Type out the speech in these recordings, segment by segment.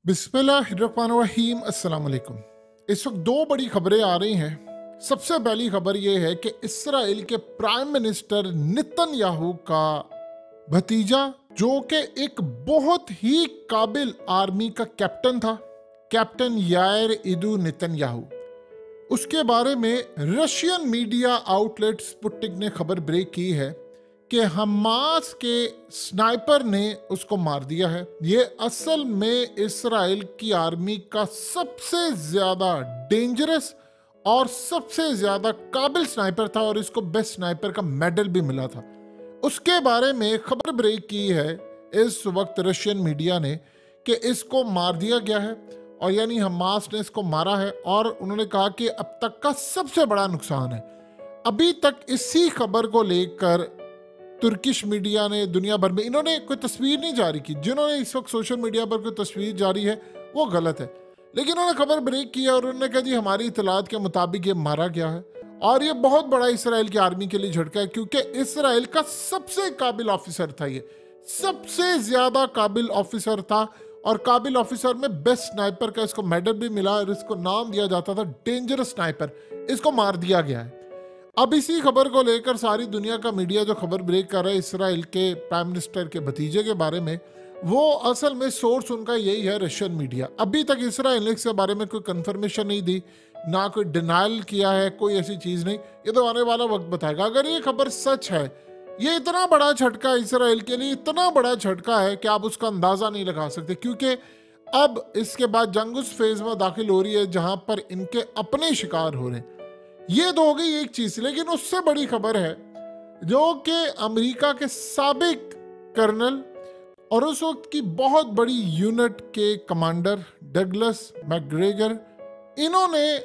बिस्मिल्लाहिर्रहमानिर्रहीम अस्सलाम वालेकुम। इस वक्त दो बड़ी खबरें आ रही हैं। सबसे पहली खबर यह है कि इसराइल के प्राइम मिनिस्टर नेतन्याहू का भतीजा, जो कि एक बहुत ही काबिल आर्मी का कैप्टन था, कैप्टन यायर इदू नेतन्याहू, उसके बारे में रशियन मीडिया आउटलेट स्पुतनिक ने खबर ब्रेक की है कि हमास के स्नाइपर ने उसको मार दिया है। ये असल में इसराइल की आर्मी का सबसे ज्यादा डेंजरस और सबसे ज्यादा काबिल स्नाइपर था और इसको बेस्ट स्नाइपर का मेडल भी मिला था। उसके बारे में खबर ब्रेक की है इस वक्त रशियन मीडिया ने कि इसको मार दिया गया है, और यानी हमास ने इसको मारा है, और उन्होंने कहा कि अब तक का सबसे बड़ा नुकसान है। अभी तक इसी खबर को लेकर तुर्किश मीडिया ने दुनिया भर में, इन्होंने कोई तस्वीर नहीं जारी की। जिन्होंने इस वक्त सोशल मीडिया पर कोई तस्वीर जारी है वो गलत है, लेकिन उन्होंने खबर ब्रेक किया और उन्होंने कहा जी हमारी इतलात के मुताबिक ये मारा गया है। और ये बहुत बड़ा इसराइल की आर्मी के लिए झटका है, क्योंकि इसराइल का सबसे काबिल ऑफिसर था, ये सबसे ज्यादा काबिल ऑफिसर था, और काबिल ऑफिसर में बेस्ट स्नाइपर का इसको मेडल भी मिला और इसको नाम दिया जाता था डेंजरस स्नाइपर। इसको मार दिया गया है। अब इसी खबर को लेकर सारी दुनिया का मीडिया जो खबर ब्रेक कर रहा है इसराइल के प्राइम मिनिस्टर के भतीजे के बारे में, वो असल में सोर्स उनका यही है रशियन मीडिया। अभी तक इसराइल ने इसके बारे में कोई कंफर्मेशन नहीं दी, ना कोई डिनाइल किया है, कोई ऐसी चीज नहीं। ये तो आने वाला वक्त बताएगा। अगर ये खबर सच है, ये इतना बड़ा झटका इसराइल के लिए, इतना बड़ा झटका है कि आप उसका अंदाजा नहीं लगा सकते, क्योंकि अब इसके बाद जंग उस फेज में दाखिल हो रही है जहां पर इनके अपने शिकार हो रहे हैं। ये तो हो गई एक चीज, लेकिन उससे बड़ी खबर है जो कि अमेरिका के साबिक कर्नल और उस वक्त की बहुत बड़ी यूनिट के कमांडर डगलस मैकग्रेगर, इन्होंने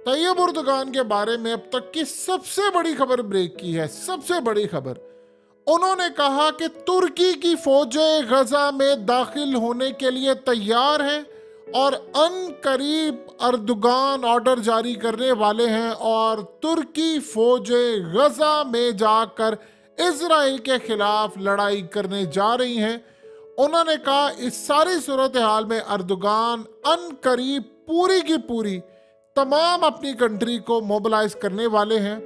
तैयब उर्दुगान के बारे में अब तक की सबसे बड़ी खबर ब्रेक की है। सबसे बड़ी खबर, उन्होंने कहा कि तुर्की की फौजें गजा में दाखिल होने के लिए तैयार हैं और अनकरीब अर्दुगान ऑर्डर जारी करने वाले हैं, और तुर्की फौजें गजा में जाकर इजराइल के खिलाफ लड़ाई करने जा रही हैं। उन्होंने कहा इस सारी सूरत हाल में अर्दुगान अनकरीब पूरी की पूरी तमाम अपनी कंट्री को मोबिलाइज करने वाले हैं,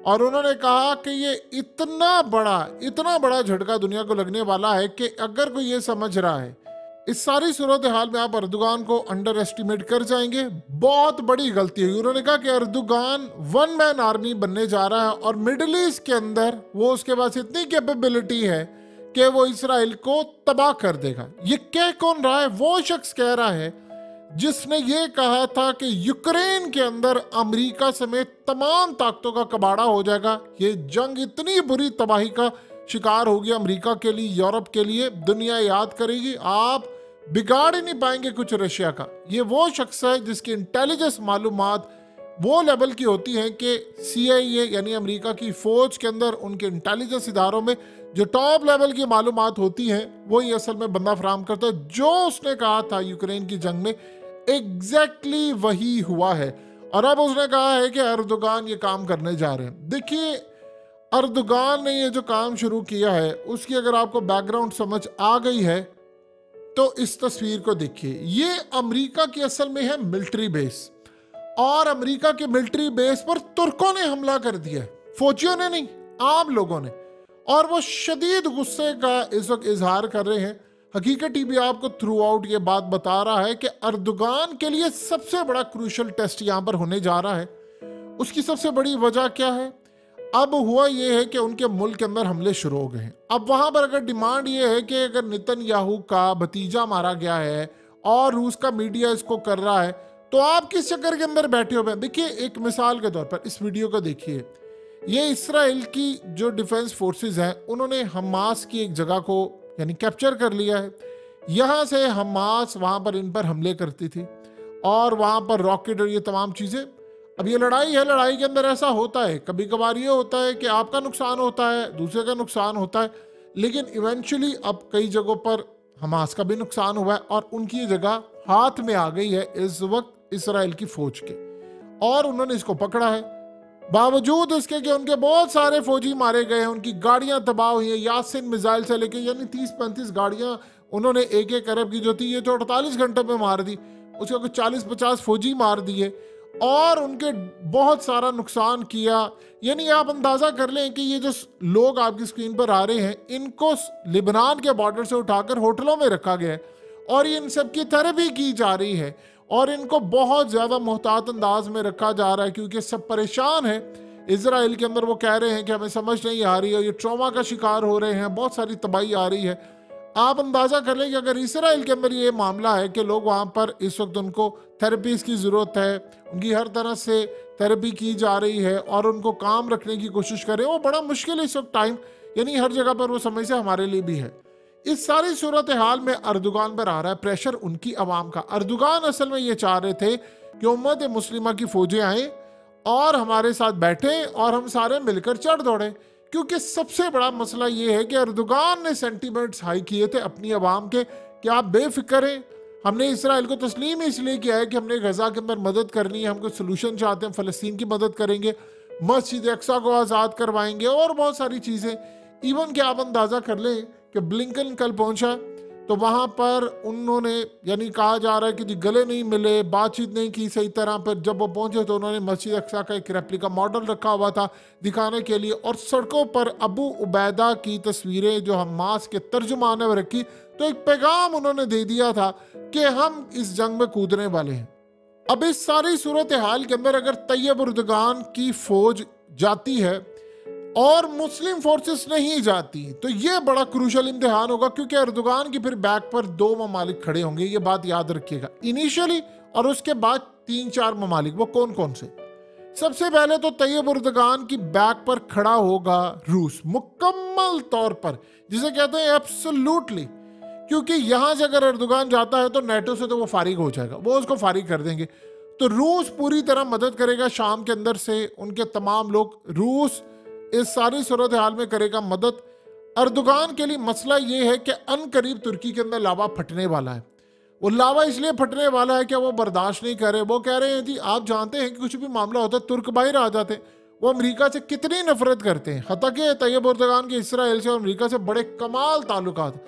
और उन्होंने कहा कि ये इतना बड़ा झटका दुनिया को लगने वाला है कि अगर कोई ये समझ रहा है इस सारी सूरत हाल में आप अर्दुगान को अंडर एस्टिमेट कर जाएंगे, बहुत बड़ी गलती है। उन्होंने कहा कि अर्दुगान वन मैन आर्मी बनने जा रहा है और मिडिल ईस्ट के अंदर वो उसके पास इतनी कैपेबिलिटी है कि वो इसराइल को तबाह कर देगा। ये कह कौन रहा है? वो शख्स कह रहा है जिसने ये कहा था कि यूक्रेन के अंदर अमेरिका समेत तमाम ताकतों का कबाड़ा हो जाएगा। ये जंग इतनी बुरी तबाही का शिकार होगी अमेरिका के लिए, यूरोप के लिए, दुनिया याद करेगी, आप बिगाड़ ही नहीं पाएंगे कुछ रशिया का। ये वो शख्स है जिसकी इंटेलिजेंस मालूमात वो लेवल की होती हैं कि CIA यानी अमेरिका की फौज के अंदर उनके इंटेलिजेंस इदारों में जो टॉप लेवल की मालूमात होती हैं वो ही असल में बंदा फराहम करता है। जो उसने कहा था यूक्रेन की जंग में एग्जैक्टली वही हुआ है, और अब उसने कहा है कि अर्दुगान ये काम करने जा रहे हैं। देखिए, अर्दुगान ने ये जो काम शुरू किया है उसकी अगर आपको बैकग्राउंड समझ आ गई है तो इस तस्वीर को देखिए। ये अमेरिका की असल में है मिलिट्री बेस, और अमेरिका के मिलिट्री बेस पर तुर्कों ने हमला कर दिया है, फौजियों ने नहीं, आम लोगों ने, और वो शदीद गुस्से का इस वक्त इजहार कर रहे हैं। हकीकत टीवी आपको थ्रू आउट ये बात बता रहा है कि अर्दुगान के लिए सबसे बड़ा क्रूशल टेस्ट यहाँ पर होने जा रहा है। उसकी सबसे बड़ी वजह क्या है? अब हुआ ये है कि उनके मुल्क के अंदर हमले शुरू हो गए हैं। अब वहां पर अगर डिमांड ये है कि अगर नेतन्याहू का भतीजा मारा गया है और रूस का मीडिया इसको कर रहा है, तो आप किस चक्कर के अंदर बैठे हुए हैं? देखिए, एक मिसाल के तौर पर इस वीडियो को देखिए। ये इसराइल की जो डिफेंस फोर्सेस हैं उन्होंने हमास की एक जगह को यानी कैप्चर कर लिया है। यहाँ से हमास वहाँ पर इन पर हमले करती थी और वहाँ पर रॉकेट और ये तमाम चीज़ें। अब ये लड़ाई है, लड़ाई के अंदर ऐसा होता है, कभी कभार ये होता है कि आपका नुकसान होता है, दूसरे का नुकसान होता है, लेकिन इवेंचुअली अब कई जगहों पर हमास का भी नुकसान हुआ है और उनकी ये जगह हाथ में आ गई है इस वक्त इसराइल की फौज के, और उन्होंने इसको पकड़ा है। बावजूद इसके कि उनके बहुत सारे फौजी मारे गए हैं, उनकी गाड़ियां तबाह हुई हैं, यासिन मिसाइल से लेके यानी 30-35 गाड़ियां उन्होंने 1-1 अरब की जो थी ये तो 48 घंटों में मार दी, उसके कुछ 40-50 फौजी मार दिए और उनके बहुत सारा नुकसान किया। यानी आप अंदाज़ा कर लें कि ये जो लोग आपकी स्क्रीन पर आ रहे हैं इनको लिबनान के बॉर्डर से उठाकर होटलों में रखा गया है और ये इन सब की थेरेपी की जा रही है और इनको बहुत ज़्यादा मोहतात अंदाज में रखा जा रहा है क्योंकि सब परेशान है इजराइल के अंदर। वो कह रहे हैं कि हमें समझ नहीं आ रही है, ये ट्रॉमा का शिकार हो रहे हैं, बहुत सारी तबाही आ रही है। आप अंदाज़ा कर लें कि अगर इसराइल के अंदर ये मामला है कि लोग वहाँ पर इस वक्त उनको थेरेपीज़ की ज़रूरत है, उनकी हर तरह से थेरेपी की जा रही है और उनको काम रखने की कोशिश करें, वो बड़ा मुश्किल है इस वक्त टाइम, यानी हर जगह पर वो समस्या हमारे लिए भी है। इस सारी सूरत हाल में अर्दोगान पर आ रहा है प्रेशर उनकी आवाम का। अर्दोगान असल में ये चाह रहे थे कि उम्मत मुस्लिमा की फौजें आएँ और हमारे साथ बैठे और हम सारे मिलकर चढ़ दौड़े, क्योंकि सबसे बड़ा मसला ये है कि अर्दोगान ने सेंटीमेंट्स हाई किए थे अपनी आवाम के कि आप बेफिक्र हैं, हमने इसराइल को तस्लीम इसलिए किया है कि हमने गजा के अंदर मदद करनी है, हम कोई सोल्यूशन चाहते हैं, फ़लस्तीन की मदद करेंगे, मस्जिद अक्सा को आज़ाद करवाएंगे और बहुत सारी चीज़ें। इवन कि आप अंदाज़ा कर लें कि ब्लिंकन कल पहुंचा तो वहाँ पर उन्होंने यानी कहा जा रहा है कि जी गले नहीं मिले, बातचीत नहीं की सही तरह पर। जब वो पहुंचे तो उन्होंने मस्जिद अक्सा का एक रेप्लिका मॉडल रखा हुआ था दिखाने के लिए और सड़कों पर अबू उबैदा की तस्वीरें जो हमास के तर्जुमान ने रखी, तो एक पैगाम उन्होंने दे दिया था कि हम इस जंग में कूदने वाले हैं। अब इस सारी सूरत हाल के अंदर अगर तैयब अर्दोगान की फौज जाती है और मुस्लिम फोर्सेस नहीं जाती तो ये बड़ा क्रूशल इम्तिहान होगा, क्योंकि अर्दोगान की फिर बैक पर 2 ममालिक खड़े होंगे, ये बात याद रखिएगा इनिशियली, और उसके बाद 3-4 ममालिक। वो कौन कौन से? सबसे पहले तो तैयब अर्दोगान की बैक पर खड़ा होगा रूस, मुकम्मल तौर पर, जिसे कहते हैं एब्सोल्युटली, क्योंकि यहां से अगर अर्दोगान जाता है तो नेटो से तो वो फारिग हो जाएगा, वो उसको फारिग कर देंगे। तो रूस पूरी तरह मदद करेगा शाम के अंदर से, उनके तमाम लोग, रूस इस सारी सूरत हाल में करेगा मदद। अर्दोगान के लिए मसला ये है कि अनकरीब तुर्की के अंदर लावा फटने वाला है। वो लावा इसलिए फटने वाला है कि वो बर्दाश्त नहीं कर रहे। वो कह रहे हैं जी आप जानते हैं कि कुछ भी मामला होता है तुर्क बाहर आ जाते हैं। वो अमेरिका से कितनी नफरत करते हैं, हत्ता कि तैयब अर्दोगान के इसराइल से और अमेरिका से बड़े कमाल ताल्लुकात,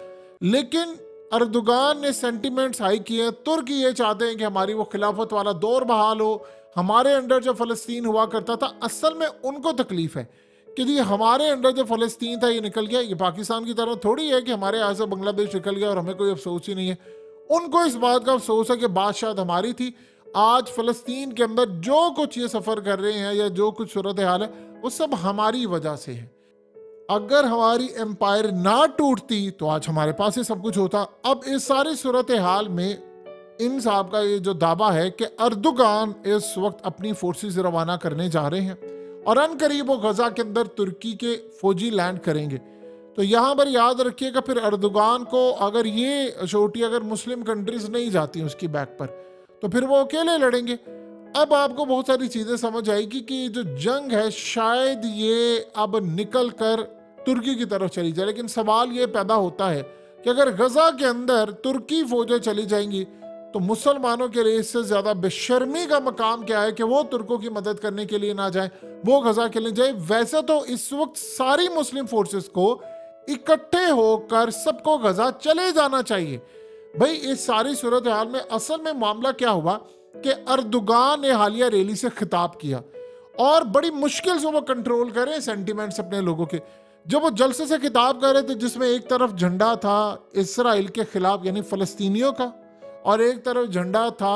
लेकिन अर्दोगान ने सेंटिमेंट्स हाई किए। तुर्क ये चाहते हैं कि हमारी वो खिलाफत वाला दौर बहाल हो, हमारे अंडर जो फ़लस्तीन हुआ करता था। असल में उनको तकलीफ है कि जी हमारे अंडर जो फ़लस्तीन था ये निकल गया, ये पाकिस्तान की तरह थोड़ी है कि हमारे यहाँ से बांग्लादेश निकल गया और हमें कोई अफसोस ही नहीं है। उनको इस बात का अफसोस है कि बादशाह हमारी थी। आज फ़लस्तीन के अंदर जो कुछ ये सफ़र कर रहे हैं या जो कुछ सूरत हाल है वो सब हमारी वजह से है। अगर हमारी एम्पायर ना टूटती तो आज हमारे पास ये सब कुछ होता। अब इस सारी सूरत हाल में इन साहब का ये जो दावा है कि अर्दोगान इस वक्त अपनी फोर्सेस रवाना करने जा रहे हैं और अनकरीब वो गजा के अंदर तुर्की के फौजी लैंड करेंगे। तो यहाँ पर याद रखिएगा फिर अर्दोगान को अगर ये अशोटी अगर मुस्लिम कंट्रीज नहीं जाती उसकी बैक पर तो फिर वो अकेले लड़ेंगे। अब आपको बहुत सारी चीज़ें समझ आएगी कि जो जंग है शायद ये अब निकल कर तुर्की की तरफ चली जाए। लेकिन सवाल ये पैदा होता है कि अगर गजा के अंदर तुर्की फौजें चली जाएंगी तो मुसलमानों के लिए इससे ज़्यादा बेशर्मी का मकाम क्या है कि वो तुर्कों की मदद करने के लिए ना जाए, वो गजा के लिए जाए। वैसे तो इस वक्त सारी मुस्लिम फोर्सेस को इकट्ठे होकर सबको गजा चले जाना चाहिए। भाई इस सारी सूरत हाल में असल में मामला क्या हुआ कि अर्दोगान ने हालिया रैली से खिताब किया और बड़ी मुश्किल से वो कंट्रोल करें सेंटिमेंट्स अपने लोगों के। जब वो जलसे से खिताब कर रहे थे जिसमें एक तरफ झंडा था इसराइल के खिलाफ यानी फ़लस्तीनियों का और एक तरफ झंडा था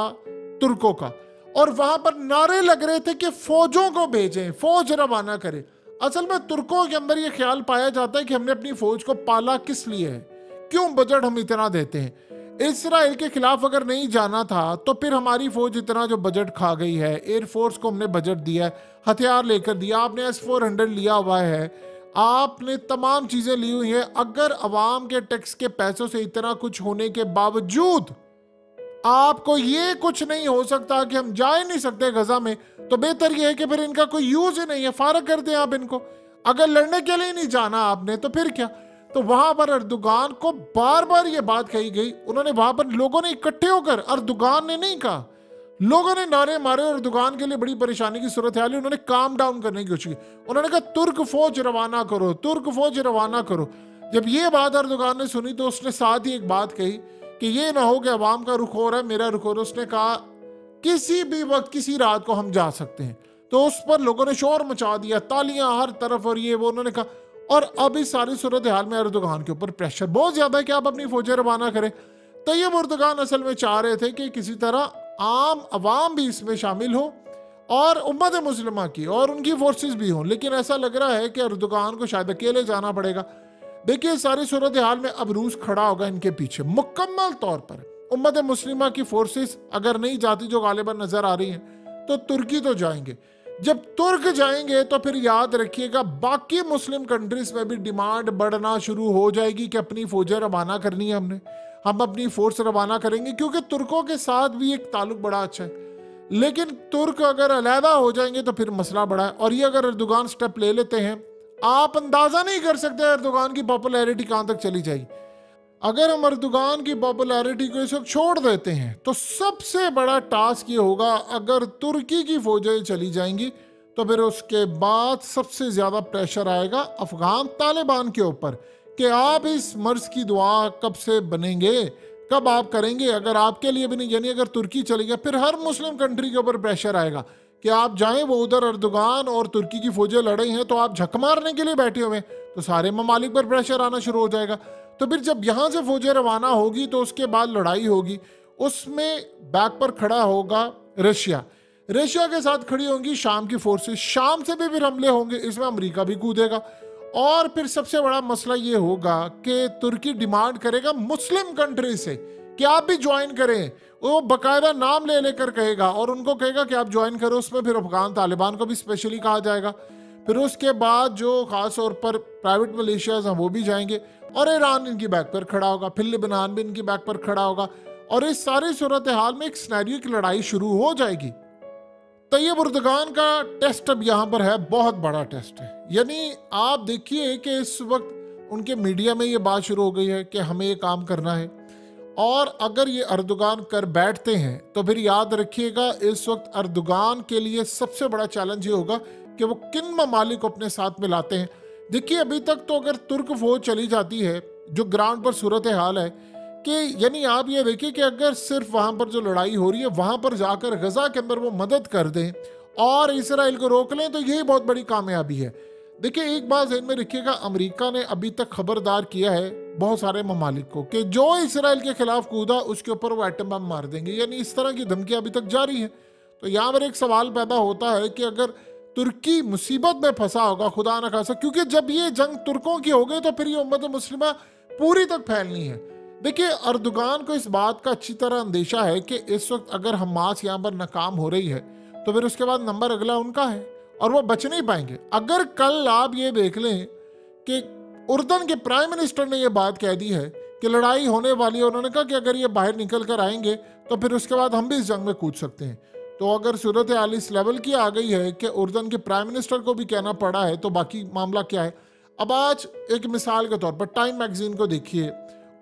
तुर्कों का, और वहां पर नारे लग रहे थे कि फौजों को भेजें, फौज रवाना करें। असल में तुर्कों के अंदर ये ख्याल पाया जाता है कि हमने अपनी फौज को पाला किस लिए है, क्यों बजट हम इतना देते हैं। इसराइल के खिलाफ अगर नहीं जाना था तो फिर हमारी फौज इतना जो बजट खा गई है, एयरफोर्स को हमने बजट दिया है, हथियार लेकर दिया, आपने S-400 लिया हुआ है, आपने तमाम चीजें ली हुई हैं। अगर अवाम के टैक्स के पैसों से इतना कुछ होने के बावजूद आपको ये कुछ नहीं हो सकता कि हम जा ही नहीं सकते गजा में, तो बेहतर ये है कि फिर इनका कोई यूज ही नहीं है, फारग कर दें आप इनको। अगर लड़ने के लिए नहीं जाना आपने तो फिर क्या। तो वहां पर अर्दोगान को बार बार ये बात कही गई। उन्होंने वहां पर लोगों ने इकट्ठे होकर, अर्दोगान ने नहीं कहा, लोगों ने नारे मारे और अर्दोगान के लिए बड़ी परेशानी की सूरत हाल। उन्होंने काम डाउन करने की कोशिश की। उन्होंने कहा तुर्क फौज रवाना करो, तुर्क फौज रवाना करो। जब ये बात अर्दोगान ने सुनी तो उसने साथ ही एक बात कही कि ये ना हो कि अवाम का रुख हो रहा है, मेरा रुख हो रहा है। उसने कहा किसी भी वक्त किसी रात को हम जा सकते हैं। तो उस पर लोगों ने शोर मचा दिया, तालियां हर तरफ, और ये वो उन्होंने कहा। और अब इस सारी सूरत हाल में अर्दोगान के ऊपर प्रेशर बहुत ज्यादा है कि आप अपनी फौजें रवाना करें। तैयब अर्दोगान असल में चाह रहे थे कि किसी तरह आम अवाम भी इसमें शामिल हो और उम्मत मुस्लिमा की और उनकी फोर्सेस भी हों, लेकिन ऐसा लग रहा है कि अर्दोगान को शायद अकेले जाना पड़ेगा। देखिए सारी सूरत हाल में अब रूस खड़ा होगा इनके पीछे मुकम्मल तौर पर। उम्मत मुस्लिमा की फोर्सेस अगर नहीं जाती, जो गालिबन नजर आ रही हैं, तो तुर्की तो जाएंगे। जब तुर्क जाएंगे तो फिर याद रखिएगा बाकी मुस्लिम कंट्रीज में भी डिमांड बढ़ना शुरू हो जाएगी कि अपनी फौजें रवाना करनी है, हम अपनी फोर्स रवाना करेंगे, क्योंकि तुर्कों के साथ भी एक ताल्लुक बड़ा अच्छा है। लेकिन तुर्क अगर अलहदा हो जाएंगे तो फिर मसला बड़ा है। और ये अगर अर्दोगान स्टेप ले लेते हैं, आप अंदाजा नहीं कर सकते अर्दोगान की पॉपुलैरिटी कहां तक चली जाएगी। अगर हम अर्दोगान की पॉपुलैरिटी को इस वक्त छोड़ देते हैं तो सबसे बड़ा टास्क ये होगा, अगर तुर्की की फौजें चली जाएंगी तो फिर उसके बाद सबसे ज्यादा प्रेशर आएगा अफगान तालिबान के ऊपर कि आप इस मर्ज की दुआ कब से बनेंगे, कब आप करेंगे। अगर आपके लिए भी नहीं, यानी अगर तुर्की चली गया, फिर हर मुस्लिम कंट्री के ऊपर प्रेशर आएगा कि आप जाएं। वो उधर अर्दोगान और तुर्की की फौजें लड़े हैं तो आप झक मारने के लिए बैठे हुए, तो सारे ममालिक पर प्रेशर आना शुरू हो जाएगा। तो फिर जब यहां से फौजें रवाना होगी तो उसके बाद लड़ाई होगी, उसमें बैक पर खड़ा होगा रशिया के साथ खड़ी होंगी शाम की फोर्सेस, शाम से भी फिर हमले होंगे, इसमें अमेरिका भी कूदेगा। और फिर सबसे बड़ा मसला ये होगा कि तुर्की डिमांड करेगा मुस्लिम कंट्री से कि आप भी ज्वाइन करें। वो बकायदा नाम ले लेकर कहेगा और उनको कहेगा कि आप ज्वाइन करो। उसमें फिर अफगान तालिबान को भी स्पेशली कहा जाएगा। फिर उसके बाद जो खास तौर पर प्राइवेट मलेशियाज हैं वो भी जाएंगे और ईरान इनकी बैक पर खड़ा होगा, फिर लिबनान भी इनकी बैक पर खड़ा होगा। और इस सारी सूरत हाल में एक सिनेरियो की लड़ाई शुरू हो जाएगी। तैयब अर्दोगान का टेस्ट अब यहाँ पर है, बहुत बड़ा टेस्ट है। यानी आप देखिए कि इस वक्त उनके मीडिया में ये बात शुरू हो गई है कि हमें ये काम करना है, और अगर ये अर्दोगान कर बैठते हैं तो फिर याद रखिएगा इस वक्त अर्दोगान के लिए सबसे बड़ा चैलेंज ये होगा कि वो किन ममालिक को अपने साथ में लाते हैं। देखिए अभी तक तो अगर तुर्क फौज चली जाती है, जो ग्राउंड पर सूरत हाल है कि यानी आप ये देखिए कि अगर सिर्फ वहां पर जो लड़ाई हो रही है वहां पर जाकर गजा के अंदर वो मदद कर दें और इसराइल को रोक लें तो यही बहुत बड़ी कामयाबी है। देखिए एक बात ध्यान में रखिएगा, अमेरिका ने अभी तक खबरदार किया है बहुत सारे ममालिक को कि जो इसराइल के खिलाफ कूदा उसके ऊपर वो एटम बम मार देंगे, यानी इस तरह की धमकियां अभी तक जारी है। तो यहाँ पर एक सवाल पैदा होता है कि अगर तुर्की मुसीबत में फंसा होगा, खुदा न खासा, क्योंकि जब ये जंग तुर्कों की हो गई तो फिर ये उम्मत मुस्लिमा पूरी तक फैलनी है। देखिए अर्दोगान को इस बात का अच्छी तरह अंदेशा है कि इस वक्त अगर हमास यहाँ पर नाकाम हो रही है तो फिर उसके बाद नंबर अगला उनका है और वो बच नहीं पाएंगे। अगर कल आप ये देख लें कि उर्दन के प्राइम मिनिस्टर ने ये बात कह दी है कि लड़ाई होने वाली है, उन्होंने कहा कि अगर ये बाहर निकल कर आएंगे तो फिर उसके बाद हम भी इस जंग में कूद सकते हैं। तो अगर सूरत हाल इस लेवल की आ गई है कि उर्दन के प्राइम मिनिस्टर को भी कहना पड़ा है, तो बाकी मामला क्या है। अब आज एक मिसाल के तौर पर टाइम मैगजीन को देखिए,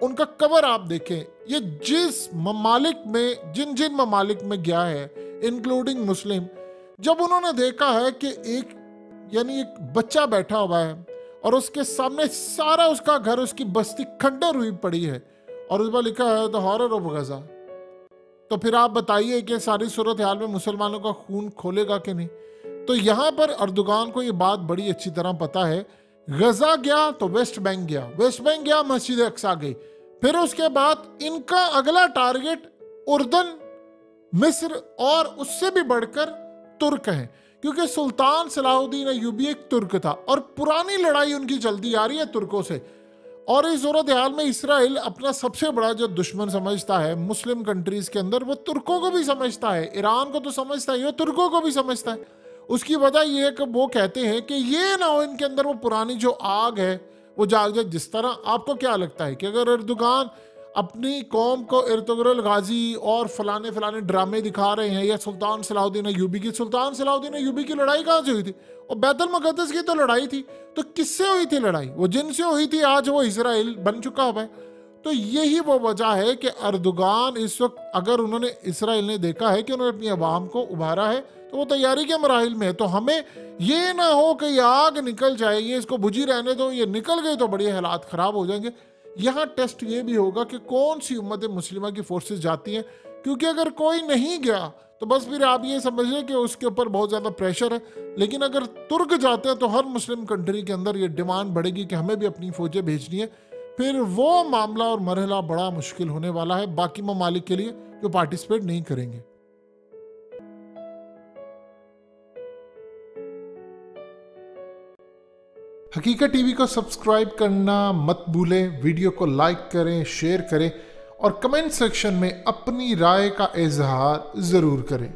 उनका कवर आप देखें, ये जिस ममालिक में जिन जिन ममालिक में गया है इंक्लूडिंग मुस्लिम, जब उन्होंने देखा है कि एक बच्चा बैठा हुआ है और उसके सामने सारा उसका घर, उसकी बस्ती खंडर हुई पड़ी है और उस पर लिखा है द हॉरर ऑफ गजा, तो फिर आप बताइए कि सारी सूरत हाल में मुसलमानों का खून खोलेगा कि नहीं। तो यहाँ पर अर्दोगान को ये बात बड़ी अच्छी तरह पता है, गजा गया तो वेस्ट बैंक गया, वेस्ट बैंक गया मस्जिद अक्सा गई, फिर उसके बाद इनका अगला टारगेट उर्दन, मिस्र और उससे भी बढ़कर तुर्क है, क्योंकि सुल्तान सलाहुद्दीन अय्यूबी एक तुर्क था और पुरानी लड़ाई उनकी चलती आ रही है तुर्कों से। और इस सूरत हाल में इसराइल अपना सबसे बड़ा जो दुश्मन समझता है मुस्लिम कंट्रीज के अंदर, वो तुर्कों को भी समझता है, ईरान को तो समझता है, वो तुर्कों को भी समझता है। उसकी वजह यह है कि वो कहते हैं कि ये ना हो इनके अंदर वो पुरानी जो आग है वो जाग जाए। जिस तरह आपको क्या लगता है कि अगर अर्दोगान अपनी कौम को इर्तुगरुल गाजी और फलाने फलाने ड्रामे दिखा रहे हैं, या सुल्तान सलाहुद्दीन अय्यूबी की लड़ाई कहाँ से हुई थी, और बैतुल मुक़द्दस की तो लड़ाई थी, तो किससे हुई थी लड़ाई, वो जिनसे हुई थी आज वो इसराइल बन चुका हुआ है। तो यही वो वजह है कि अर्दोगान इस वक्त, अगर उन्होंने, इसराइल ने देखा है कि उन्होंने अपनी आवाम को उभारा है, तो वो तैयारी के मराहिल में है। तो हमें ये ना हो कि ये आग निकल जाएगी, इसको बुझी रहने दो, ये निकल गई तो बड़े हालात ख़राब हो जाएंगे। यहाँ टेस्ट ये भी होगा कि कौन सी उम्मत मुस्लिमा की फोर्सेस जाती हैं, क्योंकि अगर कोई नहीं गया तो बस फिर आप ये समझ लें कि उसके ऊपर बहुत ज़्यादा प्रेशर है। लेकिन अगर तुर्क जाते हैं तो हर मुस्लिम कंट्री के अंदर ये डिमांड बढ़ेगी कि हमें भी अपनी फ़ौजें भेजनी है। फिर वो मामला और मरहला बड़ा मुश्किल होने वाला है बाकी ममालिक के लिए जो पार्टिसिपेट नहीं करेंगे। हकीकत टीवी को सब्सक्राइब करना मत भूलें, वीडियो को लाइक करें, शेयर करें और कमेंट सेक्शन में अपनी राय का इजहार ज़रूर करें।